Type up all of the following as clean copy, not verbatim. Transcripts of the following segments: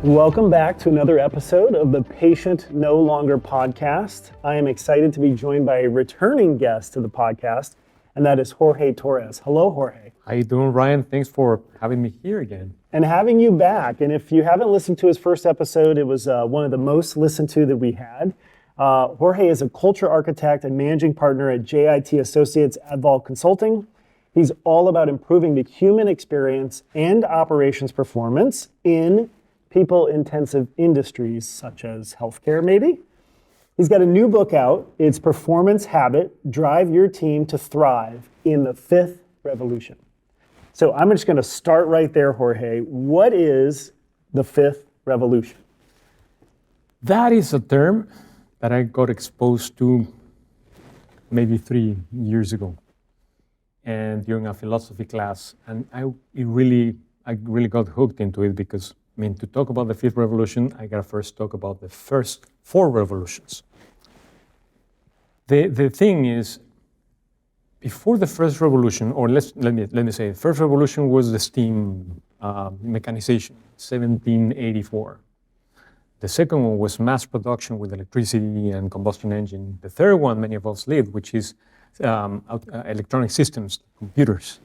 Welcome back to another episode of the Patient No Longer podcast. I am excited to be joined by a returning guest to the podcast, and that is Jorge Torres. Hello, Jorge. How you doing, Ryan? Thanks for having me here again. And having you back. And if you haven't listened to his first episode, it was one of the most listened to that we had. Jorge is a culture architect and managing partner at JIT Associates, Addval Consulting. He's all about improving the human experience and operations performance in people-intensive industries such as healthcare, maybe. He's got a new book out. It's Performance Habit, Drive Your Team to Thrive in the Fifth Revolution. So I'm just going to start right there, Jorge. What is the Fifth Revolution? That is a term that I got exposed to maybe 3 years ago, and during a philosophy class, and I really got hooked into it because, to talk about the Fifth Revolution, I gotta first talk about the first 4 revolutions. The thing is, before the first revolution, or let me say, the first revolution was the steam mechanization, 1784. The second one was mass production with electricity and combustion engine. The third one many of us lived, which is electronic systems, computers.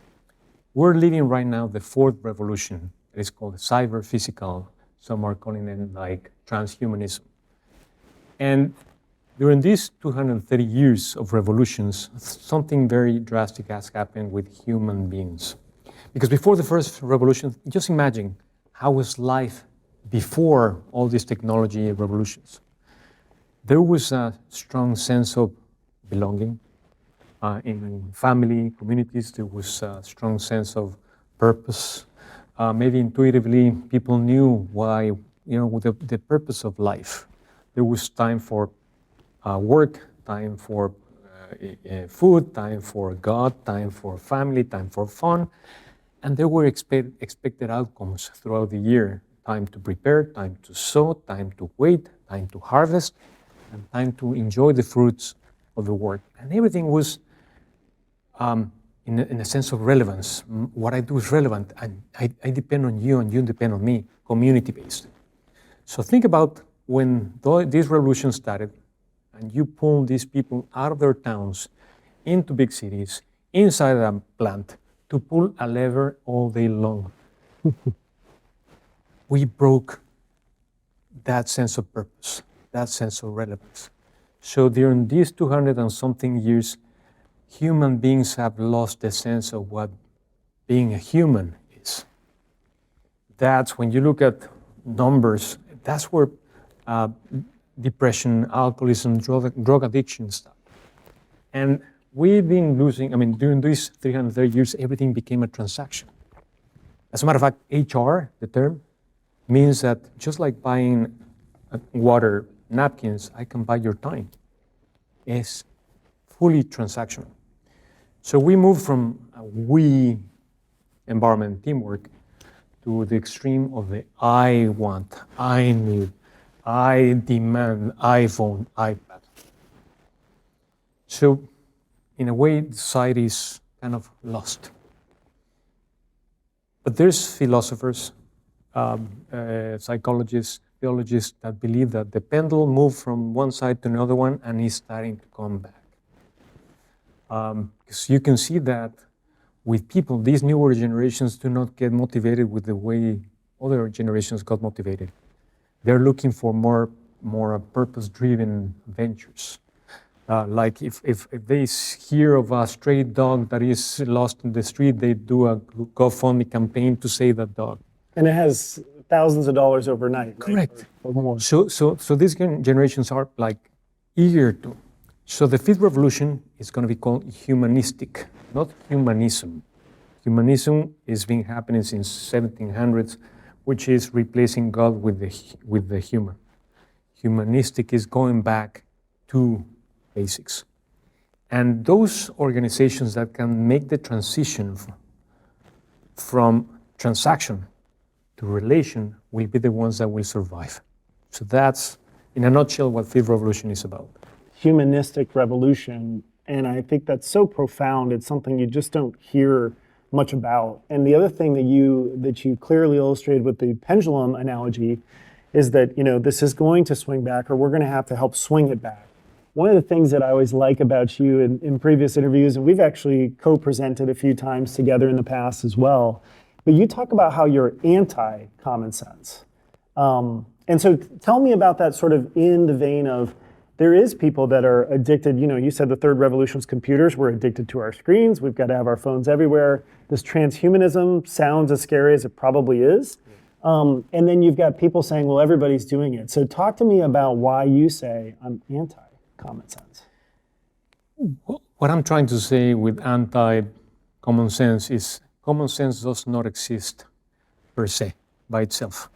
We're living right now the 4th revolution. It's called cyber physical. Some are calling it like transhumanism. And during these 230 years of revolutions, something very drastic has happened with human beings. Because before the first revolution, just imagine how was life before all these technology revolutions. There was a strong sense of belonging in family, communities. There was a strong sense of purpose. Maybe intuitively, people knew why, the purpose of life. There was time for work, time for food, time for God, time for family, time for fun. And there were expected outcomes throughout the year. Time to prepare, time to sow, time to wait, time to harvest, and time to enjoy the fruits of the work. And everything was in a sense of relevance. What I do is relevant, and I depend on you, and you depend on me, community-based. So think about when this revolution started, and you pull these people out of their towns into big cities, inside a plant, to pull a lever all day long. We broke that sense of purpose, that sense of relevance. So during these 200 and something years, human beings have lost the sense of what being a human is. That's when you look at numbers, that's where depression, alcoholism, drug addiction stuff. And we've been losing, during these 330 years, everything became a transaction. As a matter of fact, HR, the term, means that just like buying water, napkins, I can buy your time. It's fully transactional. So we moved from a we environment, teamwork, to the extreme of the I want, I need, I demand, iPhone, iPad. So in a way, society is kind of lost. But there's philosophers, psychologists, theologists that believe that the pendulum moved from one side to another one and is starting to come back. Because you can see that with people, these newer generations do not get motivated with the way other generations got motivated. They're looking for more purpose-driven ventures. Like if they hear of a stray dog that is lost in the street, they do a GoFundMe campaign to save that dog. And it has thousands of dollars overnight. Correct. Right? Or more. So these generations are like eager to. So the fifth revolution is going to be called humanistic, not humanism. Humanism is been happening since 1700s, which is replacing God with the human. Humanistic is going back to basics. And those organizations that can make the transition from transaction to relation will be the ones that will survive. So that's, in a nutshell, what fifth revolution is about. Humanistic revolution, and I think that's so profound. It's something you just don't hear much about. And the other thing that you clearly illustrated with the pendulum analogy is that, this is going to swing back, or we're going to have to help swing it back. One of the things that I always like about you in previous interviews, and we've actually co-presented a few times together in the past as well, but you talk about how you're anti-common sense. And so tell me about that, sort of in the vein of, there is people that are addicted. You said the third revolution's computers. We're addicted to our screens. We've got to have our phones everywhere. This transhumanism sounds as scary as it probably is. And then you've got people saying, well, everybody's doing it. So talk to me about why you say I'm anti-common sense. What I'm trying to say with anti-common sense is common sense does not exist per se by itself.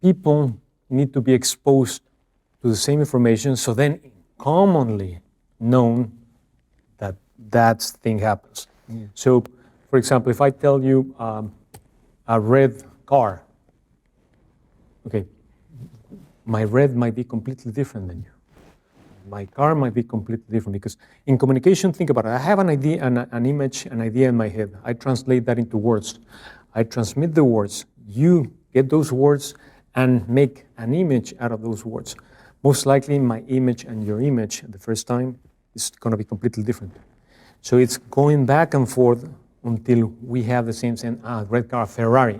People need to be exposed to the same information, so then commonly known that that thing happens. So, for example, if I tell you a red car, okay, my red might be completely different than you. My car might be completely different, because in communication, think about it. I have an idea, an image, an idea in my head. I translate that into words. I transmit the words. You get those words and make an image out of those words. Most likely my image and your image the first time is going to be completely different. So it's going back and forth until we have the same sense. Red car, Ferrari.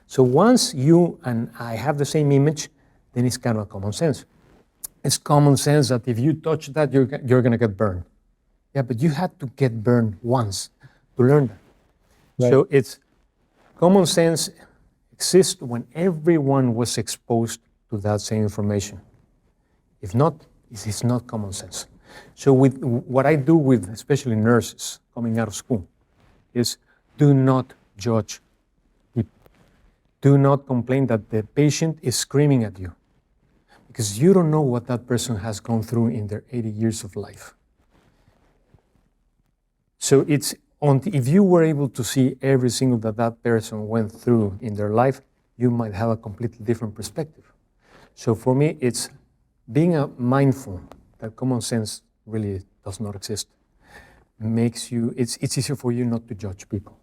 So once you and I have the same image, then it's kind of common sense. It's common sense that if you touch that, you're going to get burned. Yeah, but you had to get burned once to learn that. Right. So it's common sense exists when everyone was exposed to that same information. If not, it's not common sense. So with what I do with especially nurses coming out of school is do not judge people. Do not complain that the patient is screaming at you, because you don't know what that person has gone through in their 80 years of life. So if you were able to see every single that person went through in their life, you might have a completely different perspective. So for me, it's being mindful that common sense really does not exist. It's easier for you not to judge people.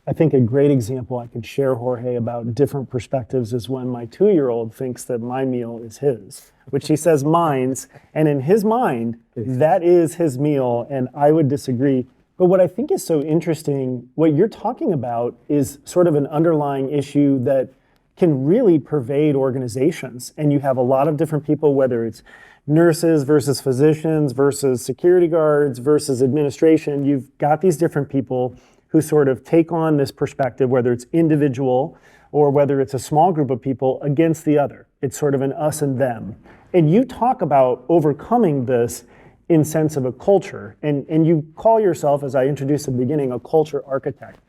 I think a great example I could share, Jorge, about different perspectives is when my 2-year-old thinks that my meal is his, which he says mine's, and in his mind, that is his meal, and I would disagree. But what I think is so interesting, what you're talking about is sort of an underlying issue that can really pervade organizations. And you have a lot of different people, whether it's nurses versus physicians versus security guards versus administration. You've got these different people who sort of take on this perspective, whether it's individual or whether it's a small group of people against the other. It's sort of an us and them. And you talk about overcoming this in sense of a culture. And you call yourself, as I introduced at the beginning, a culture architect.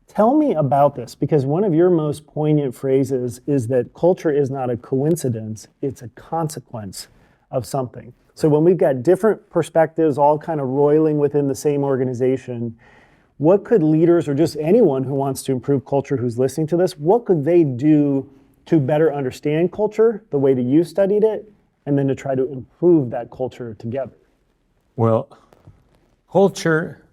Tell me about this, because one of your most poignant phrases is that culture is not a coincidence, it's a consequence of something. So when we've got different perspectives all kind of roiling within the same organization, what could leaders, or just anyone who wants to improve culture who's listening to this, what could they do to better understand culture the way that you studied it, and then to try to improve that culture together? Well, culture,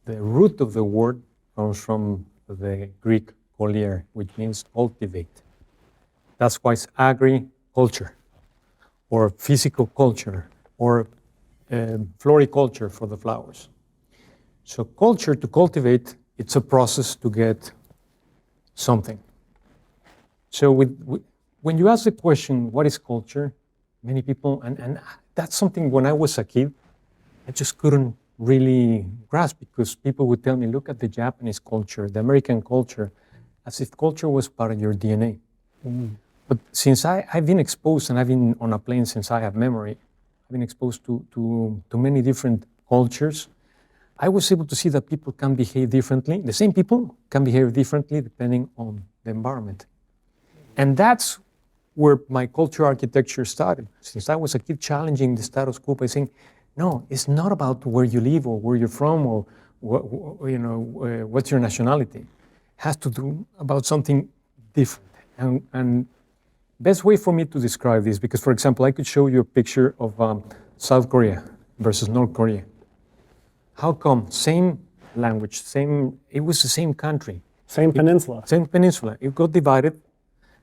the root of the word comes from the Greek kolier, which means cultivate. That's why it's agriculture, or physical culture, or floriculture for the flowers. So culture, to cultivate, it's a process to get something. So when you ask the question, what is culture? Many people, and that's something when I was a kid, I just couldn't really grasp, because people would tell me, look at the Japanese culture, the American culture, as if culture was part of your DNA. But since I've been exposed, and I've been on a plane since I have memory, I've been exposed to many different cultures, I was able to see that people can behave differently. The same people can behave differently depending on the environment. And that's where my culture architecture started. Since I was a kid, challenging the status quo by saying, no, it's not about where you live or where you're from or what's your nationality. It has to do about something different. And best way for me to describe this, because for example, I could show you a picture of South Korea versus North Korea. How come? Same language, it was the same country. Same peninsula. Same peninsula. It got divided,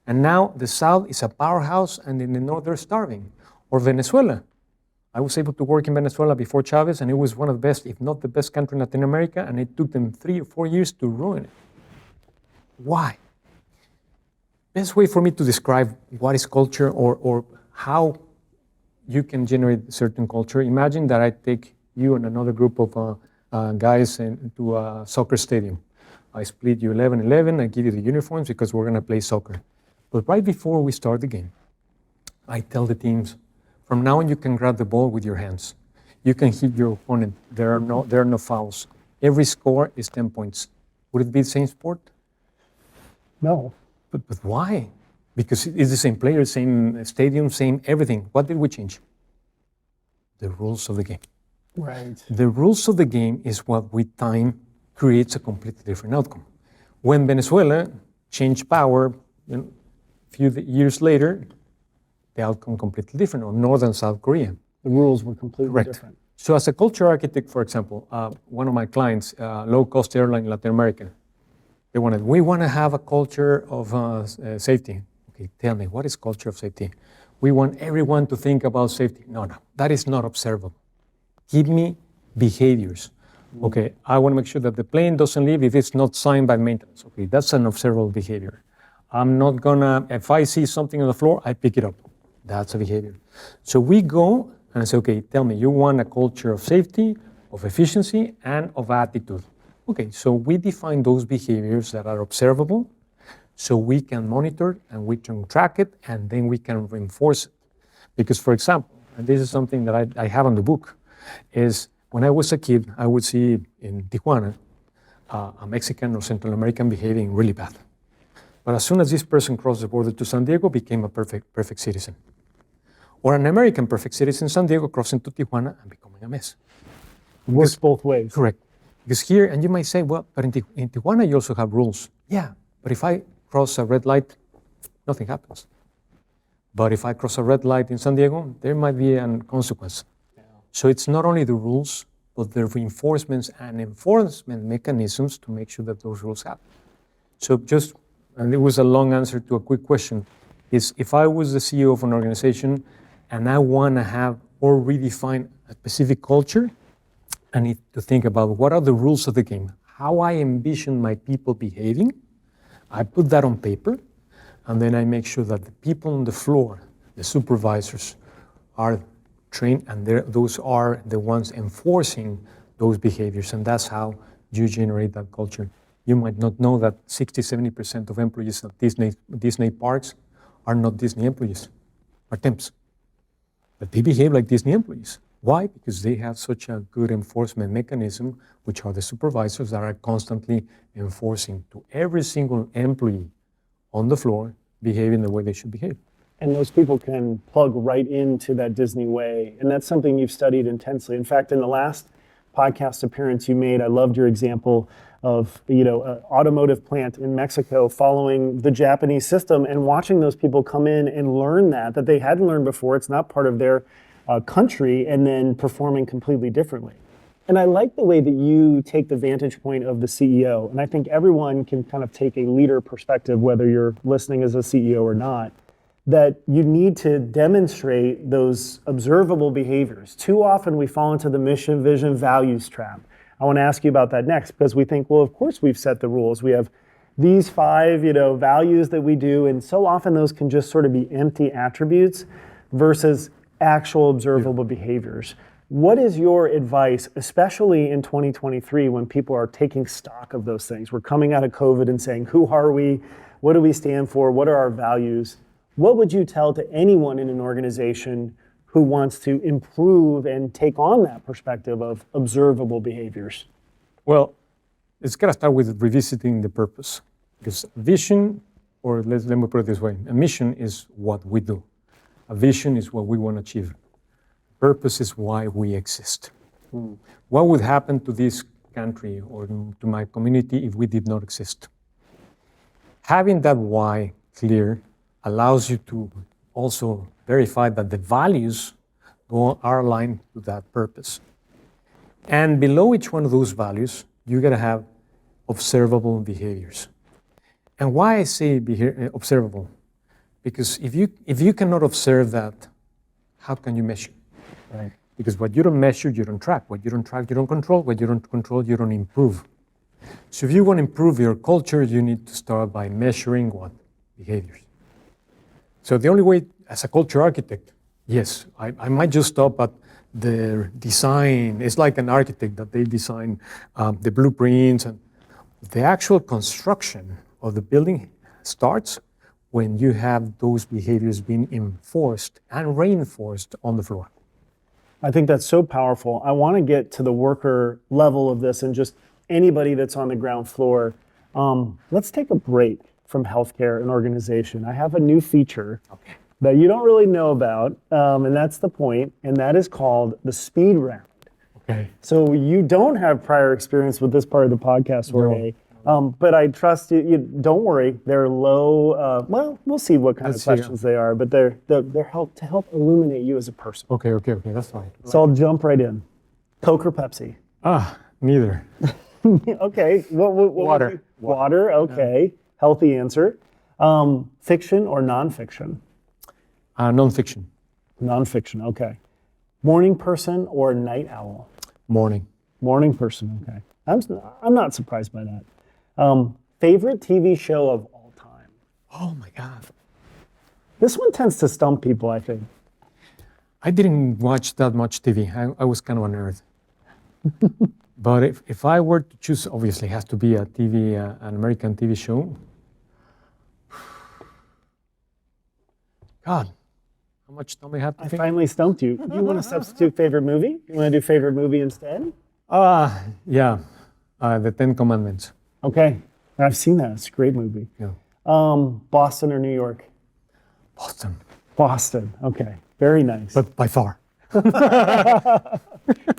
And now the South is a powerhouse and in the North they're starving. Or Venezuela. I was able to work in Venezuela before Chavez, and it was one of the best, if not the best country in Latin America, and it took them 3 or 4 years to ruin it. Why? Best way for me to describe what is culture or how you can generate certain culture. Imagine that I take you and another group of guys into a soccer stadium. I split you 11-11, I give you the uniforms because we're gonna play soccer. But right before we start the game, I tell the teams, from now on you can grab the ball with your hands. You can hit your opponent, there are no fouls. Every score is 10 points. Would it be the same sport? No. But why? Because it's the same players, same stadium, same everything. What did we change? The rules of the game. Right. The rules of the game is what with time creates a completely different outcome. When Venezuela changed power, a few years later, the outcome completely different, or Northern South Korea. The rules were completely different. So as a culture architect, for example, one of my clients, low-cost airline in Latin America, we want to have a culture of safety. Okay, tell me, what is culture of safety? We want everyone to think about safety. No, that is not observable. Give me behaviors. Okay, I want to make sure that the plane doesn't leave if it's not signed by maintenance. Okay, that's an observable behavior. I'm not gonna, if I see something on the floor, I pick it up. That's a behavior. So we go and say, okay, tell me, you want a culture of safety, of efficiency, and of attitude. Okay, so we define those behaviors that are observable, so we can monitor and we can track it, and then we can reinforce it. Because, for example, and this is something that I have on the book, is when I was a kid, I would see in Tijuana a Mexican or Central American behaving really bad. But as soon as this person crossed the border to San Diego, became a perfect citizen. Or an American perfect citizen in San Diego crossing to Tijuana and becoming a mess. It works both ways. Correct. Because here, and you might say, well, but in Tijuana you also have rules. Yeah, but if I cross a red light, nothing happens. But if I cross a red light in San Diego, there might be a consequence. Yeah. So it's not only the rules, but the reinforcements and enforcement mechanisms to make sure that those rules happen. So just, and it was a long answer to a quick question, is if I was the CEO of an organization and I want to have or redefine a specific culture, I need to think about what are the rules of the game, how I envision my people behaving. I put that on paper, and then I make sure that the people on the floor, the supervisors, are trained, and those are the ones enforcing those behaviors, and that's how you generate that culture. You might not know that 60-70% of employees at Disney parks are not Disney employees, are temps. But they behave like Disney employees. Why? Because they have such a good enforcement mechanism, which are the supervisors that are constantly enforcing to every single employee on the floor behaving the way they should behave. And those people can plug right into that Disney way. And that's something you've studied intensely. In fact, in the last podcast appearance you made, I loved your example of, an automotive plant in Mexico following the Japanese system and watching those people come in and learn that they hadn't learned before. It's not part of their country, and then performing completely differently. And I like the way that you take the vantage point of the CEO. And I think everyone can kind of take a leader perspective, whether you're listening as a CEO or not, that you need to demonstrate those observable behaviors. Too often we fall into the mission, vision, values trap. I want to ask you about that next, because we think, well, of course we've set the rules. We have these 5, values that we do, and so often those can just sort of be empty attributes versus actual observable behaviors. What is your advice, especially in 2023, when people are taking stock of those things? We're coming out of COVID and saying, who are we? What do we stand for? What are our values? What would you tell to anyone in an organization who wants to improve and take on that perspective of observable behaviors? Well, it's got to start with revisiting the purpose. Because vision, or let me put it this way, a mission is what we do. A vision is what we want to achieve. Purpose is why we exist. What would happen to this country or to my community if we did not exist? Having that why clear allows you to also verify that the values are aligned to that purpose. And below each one of those values, you got to have observable behaviors. And why I say observable? Because if you cannot observe that, how can you measure? Right. Because what you don't measure, you don't track. What you don't track, you don't control. What you don't control, you don't improve. So if you want to improve your culture, you need to start by measuring what? Behaviors. So the only way, as a culture architect, yes, I might just stop at the design. It's like an architect that they design the blueprints, and the actual construction of the building starts when you have those behaviors being enforced and reinforced on the floor. I think that's so powerful. I want to get to the worker level of this and just anybody that's on the ground floor. Let's take a break from healthcare and organization. I have a new feature that you don't really know about, and that's the point, and that is called the speed round. Okay. So you don't have prior experience with this part of the podcast, Jorge. But I trust you. Don't worry, they're low. Well, we'll see what kind of questions they are, but they're to help illuminate you as a person. Okay, that's fine. So I'll jump right in. Coke or Pepsi? Neither. Okay. What Water. Water. Okay. Healthy answer. Fiction or nonfiction? Nonfiction. Nonfiction. Okay. Morning person or night owl? Morning. Morning person. Okay. I'm not surprised by that. Favorite TV show of all time? Oh my God. This one tends to stump people, I think. I didn't watch that much TV. I was kind of a nerd. But if I were to choose, obviously it has to be an American TV show. God, how much time I have to I think? finally stumped you. You want to substitute favorite movie? You want to do favorite movie instead? Yeah, The 10 Commandments. Okay. I've seen that. It's a great movie. Yeah. Boston or New York? Boston. Boston. Okay. Very nice. But by far. All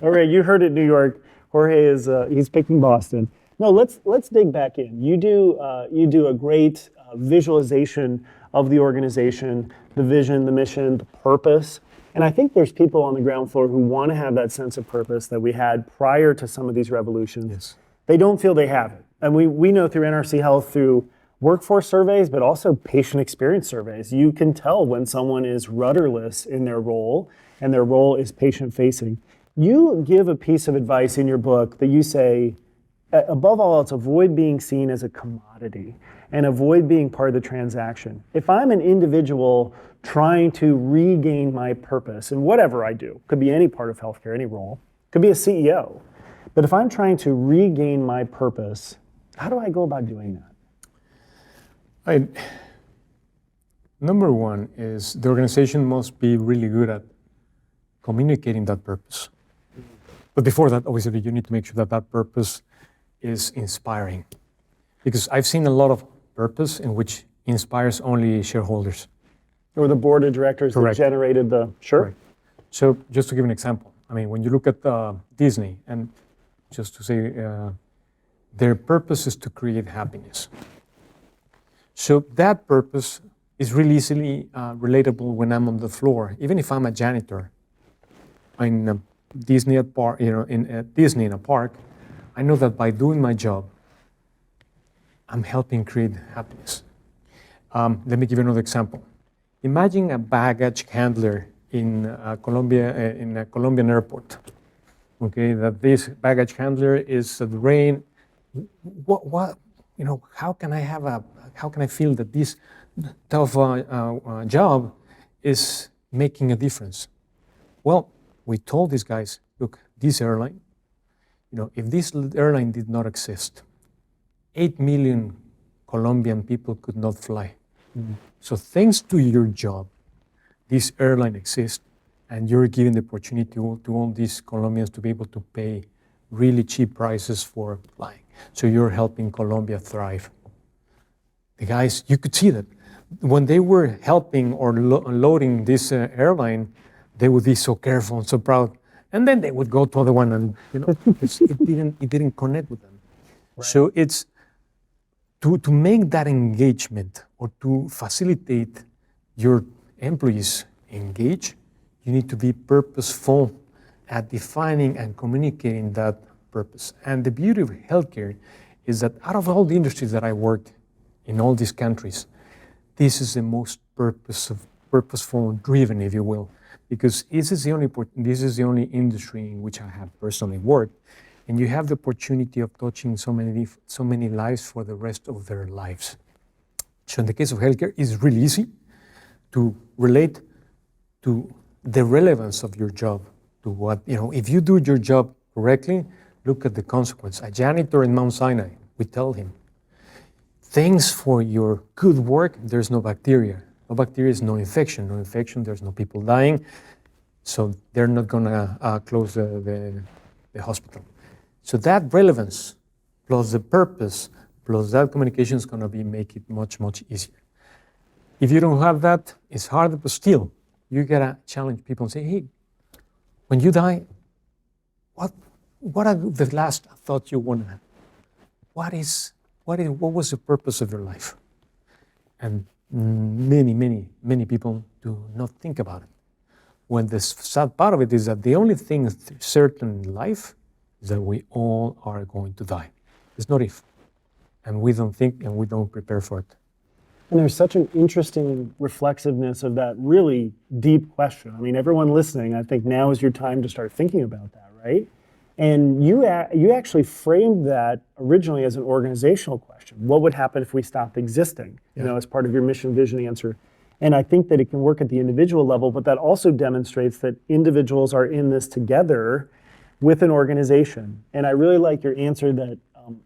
right, you heard it, New York. Jorge is he's picking Boston. No, let's dig back in. You do a great visualization of the organization, the vision, the mission, the purpose. And I think there's people on the ground floor who want to have that sense of purpose that we had prior to some of these revolutions. Yes. They don't feel they have it. And we know through NRC Health, through workforce surveys, but also patient experience surveys, you can tell when someone is rudderless in their role and their role is patient-facing. You give a piece of advice in your book that you say, above all else, avoid being seen as a commodity and avoid being part of the transaction. If I'm an individual trying to regain my purpose in whatever I do, could be any part of healthcare, any role, could be a CEO, but if I'm trying to regain my purpose, how do I go about doing that? Number one is the organization must be really good at communicating that purpose. But before that, obviously, you need to make sure that that purpose is inspiring. Because I've seen a lot of purpose in which inspires only shareholders. Or the board of directors Correct. that generated the, sure. Correct. So just to give an example, I mean, when you look at Disney, and just to say, their purpose is to create happiness. So that purpose is really easily relatable when I'm on the floor. Even if I'm a janitor in Disney at park, in Disney in a park, I know that by doing my job, I'm helping create happiness. Let me give you another example. Imagine a baggage handler in Colombia, in a Colombian airport. Okay, that this baggage handler is at the rain. How can I feel that this tough job is making a difference? Well, we told these guys, look, this airline, if this airline did not exist, 8 million Colombian people could not fly. Mm-hmm. So thanks to your job, this airline exists, and you're giving the opportunity to all these Colombians to be able to pay really cheap prices for flying. So you're helping Colombia thrive. The guys, you could see that when they were helping or unloading this airline, they would be so careful and so proud, and then they would go to the one, and it didn't connect with them. Right. So it's to make that engagement or to facilitate your employees engage, you need to be purposeful at defining and communicating that purpose. And the beauty of healthcare is that out of all the industries that I worked in all these countries, this is the most purposeful driven, if you will, because this is the only industry in which I have personally worked, and you have the opportunity of touching so many lives for the rest of their lives. So in the case of healthcare, it's really easy to relate to the relevance of your job, to what, if you do your job correctly, look at the consequence. A janitor in Mount Sinai, we tell him, thanks for your good work, there's no bacteria. No bacteria is no infection. No infection, there's no people dying. So they're not gonna close the hospital. So that relevance, plus the purpose, plus that communication is gonna make it much, much easier. If you don't have that, it's harder, but still, you gotta challenge people and say, hey, when you die, what are the last thoughts you want to have? What was the purpose of your life? And many people do not think about it. When the sad part of it is that the only thing certain in life is that we all are going to die. It's not if. And we don't think and we don't prepare for it. And there's such an interesting reflexiveness of that really deep question. I mean, everyone listening, I think now is your time to start thinking about that, right? And you actually framed that originally as an organizational question. What would happen if we stopped existing, as part of your mission, vision, answer? And I think that it can work at the individual level, but that also demonstrates that individuals are in this together with an organization. And I really like your answer that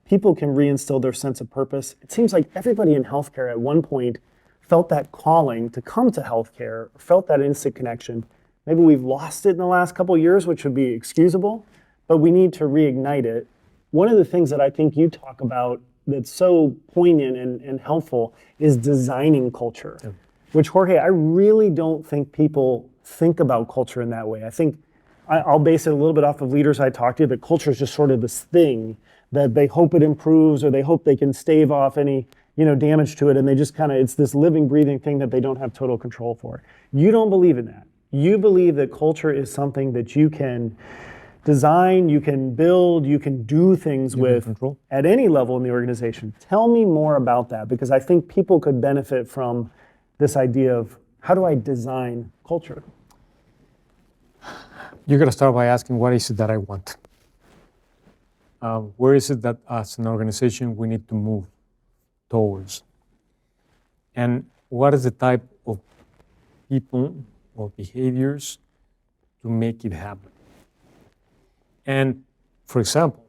people can reinstill their sense of purpose. It seems like everybody in healthcare at one point felt that calling to come to healthcare, or felt that instant connection. Maybe we've lost it in the last couple of years, which would be excusable, but we need to reignite it. One of the things that I think you talk about that's so poignant and helpful is designing culture, which, Jorge, I really don't think people think about culture in that way. I think I'll base it a little bit off of leaders I talk to, that culture is just sort of this thing that they hope it improves, or they hope they can stave off any damage to it, and they just it's this living, breathing thing that they don't have total control for. You don't believe in that. You believe that culture is something that you can design, you can build, you can do things with at any level in the organization. Tell me more about that, because I think people could benefit from this idea of, how do I design culture? You're going to start by asking, what is it that I want? Where is it that as an organization we need to move towards? And what is the type of people or behaviors to make it happen? And for example,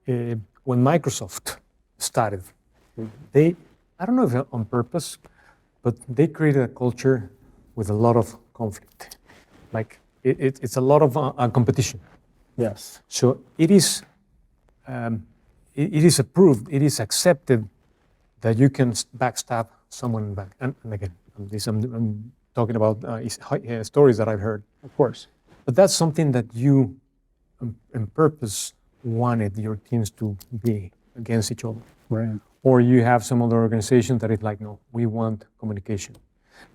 when Microsoft started, I don't know if on purpose, but they created a culture with a lot of conflict. Like it's a lot of competition. Yes. So it is approved, it is accepted that you can backstab someone back. And again, I'm talking about stories that I've heard. Of course. But that's something that you, on purpose, wanted your teams to be against each other. Right. Or you have some other organization that is like, no, we want communication.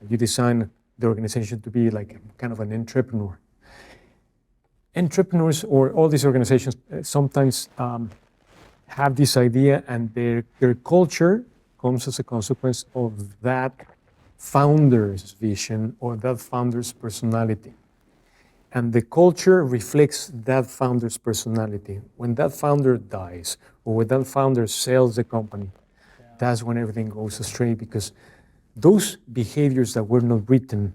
You design the organization to be like kind of an entrepreneur. Entrepreneurs or all these organizations sometimes have this idea, and their culture comes as a consequence of that founder's vision or that founder's personality. And the culture reflects that founder's personality. When that founder dies, or when that founder sells the company, that's when everything goes astray, because those behaviors that were not written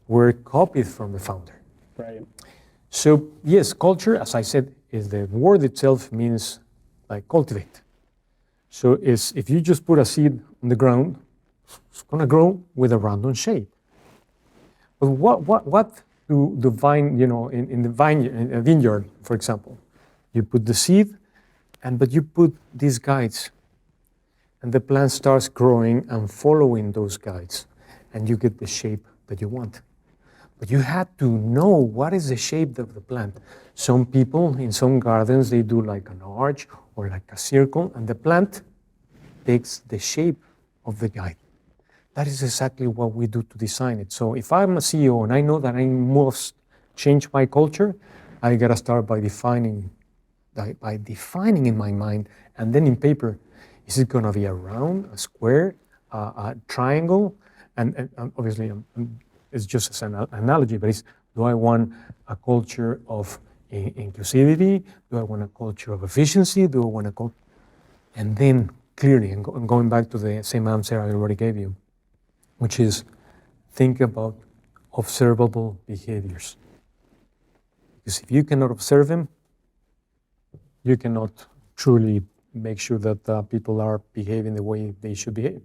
were copied from the founder. Right. So yes, culture, as I said, is the word itself means like cultivate. So if you just put a seed on the ground, it's gonna grow with a random shape. But what do the vine, in the vineyard, for example, you put the seed, but you put these guides, and the plant starts growing and following those guides, and you get the shape that you want. But you had to know what is the shape of the plant. Some people in some gardens, they do like an arch or like a circle, and the plant takes the shape of the guide. That is exactly what we do to design it. So if I'm a CEO and I know that I must change my culture, I gotta start by defining in my mind, and then in paper, is it gonna be a round, a square, a triangle, and obviously it's just an analogy, but it's, do I want a culture of inclusivity? Do I want a culture of efficiency? Do I want a culture? And then clearly, and going back to the same answer I already gave you, which is think about observable behaviors. Because if you cannot observe them, you cannot truly make sure that people are behaving the way they should behave.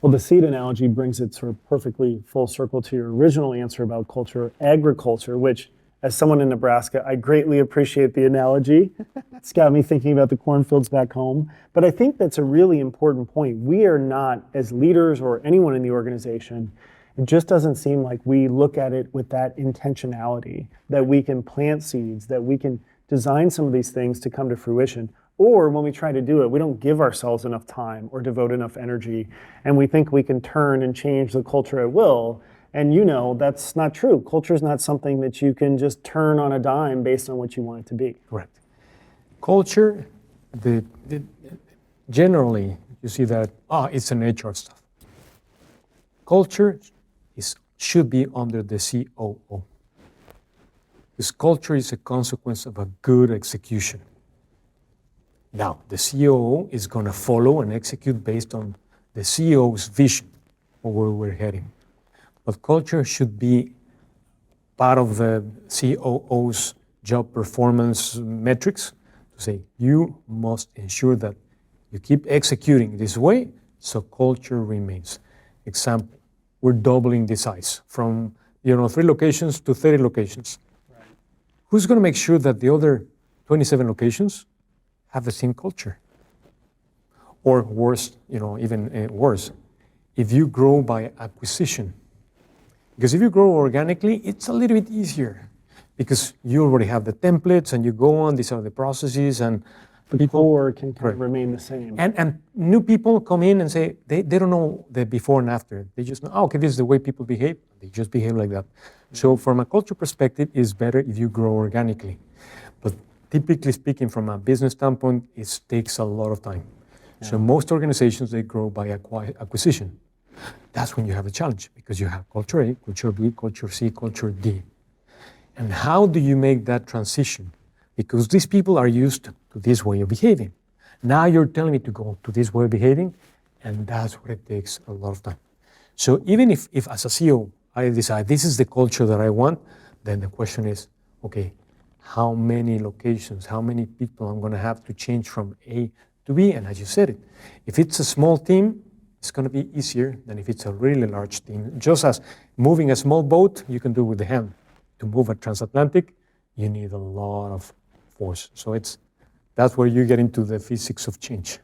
Well, the seed analogy brings it sort of perfectly full circle to your original answer about culture, agriculture, which, as someone in Nebraska, I greatly appreciate the analogy. It's got me thinking about the cornfields back home. But I think that's a really important point. We are not, as leaders or anyone in the organization, it just doesn't seem like we look at it with that intentionality, that we can plant seeds, that we can design some of these things to come to fruition. Or when we try to do it, we don't give ourselves enough time or devote enough energy, and we think we can turn and change the culture at will. And you know, that's not true. Culture is not something that you can just turn on a dime based on what you want it to be. Correct. Culture, generally, you see that, it's an HR stuff. Culture should be under the COO. Because culture is a consequence of a good execution. Now, the COO is going to follow and execute based on the CEO's vision of where we're heading. But culture should be part of the COO's job performance metrics to say, you must ensure that you keep executing this way so culture remains. Example, we're doubling the size from 3 locations to 30 locations. Right. Who's going to make sure that the other 27 locations have the same culture? Or worse, even worse, if you grow by acquisition. Because if you grow organically, it's a little bit easier because you already have the templates and you go on, these are the processes, and the core can kind of remain the same. And new people come in and say, they don't know the before and after. They just know, okay, this is the way people behave. They just behave like that. Mm-hmm. So from a culture perspective, it's better if you grow organically. But typically speaking, from a business standpoint, it takes a lot of time. Yeah. So most organizations, they grow by acquisition. That's when you have a challenge because you have culture A, culture B, culture C, culture D. And how do you make that transition? Because these people are used to this way of behaving. Now you're telling me to go to this way of behaving, and that's what it takes a lot of time. So even if as a CEO, I decide this is the culture that I want, then the question is, okay, how many locations, how many people I'm going to have to change from A to B? And as you said it, if it's a small team, it's going to be easier than if it's a really large team. Just as moving a small boat, you can do with the hand. To move a transatlantic, you need a lot of force. So that's where you get into the physics of change.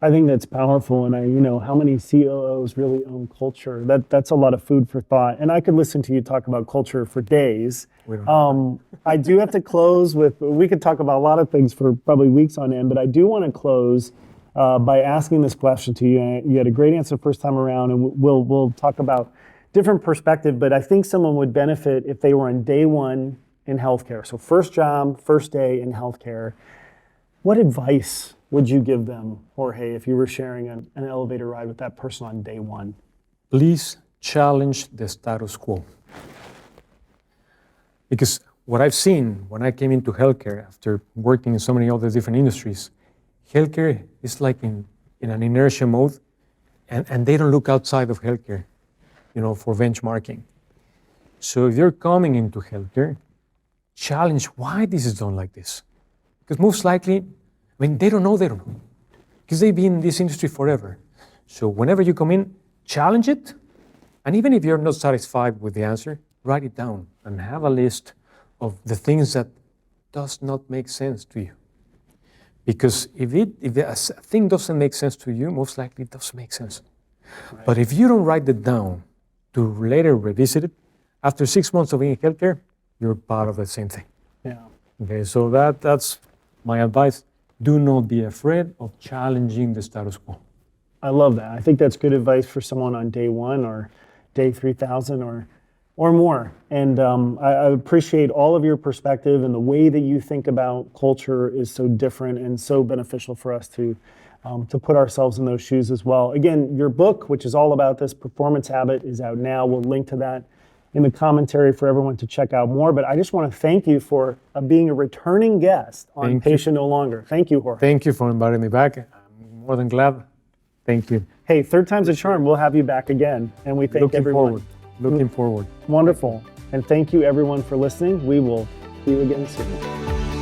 I think that's powerful, and how many COOs really own culture? That's a lot of food for thought. And I could listen to you talk about culture for days. I do have to close with. We could talk about a lot of things for probably weeks on end, but I do want to close by asking this question to you. You had a great answer first time around, and we'll talk about different perspective. But I think someone would benefit if they were on day one in healthcare. So first job, first day in healthcare. What advice would you give them, Jorge, if you were sharing an elevator ride with that person on day one? Please challenge the status quo. Because what I've seen when I came into healthcare after working in so many other different industries, healthcare is like in an inertia mode, and they don't look outside of healthcare, for benchmarking. So if you're coming into healthcare, challenge why this is done like this. Because most likely, they don't know, because they've been in this industry forever. So whenever you come in, challenge it, and even if you're not satisfied with the answer, write it down and have a list of the things that does not make sense to you. Because if a thing doesn't make sense to you, most likely it doesn't make sense. Right. But if you don't write it down to later revisit it, after 6 months of being in healthcare, you're part of the same thing. Yeah. Okay, so that's my advice. Do not be afraid of challenging the status quo. I love that. I think that's good advice for someone on day one or day 3,000 or more. And I appreciate all of your perspective, and the way that you think about culture is so different and so beneficial for us to to put ourselves in those shoes as well. Again, your book, which is all about this performance habit, is out now. We'll link to that in the commentary for everyone to check out more. But I just want to thank you for being a returning guest on Patient No Longer. Thank you, Jorge. Thank you for inviting me back. I'm more than glad. Thank you. Hey, third time's a charm. We'll have you back again. And we thank everyone. Looking forward. Wonderful. And thank you, everyone, for listening. We will see you again soon.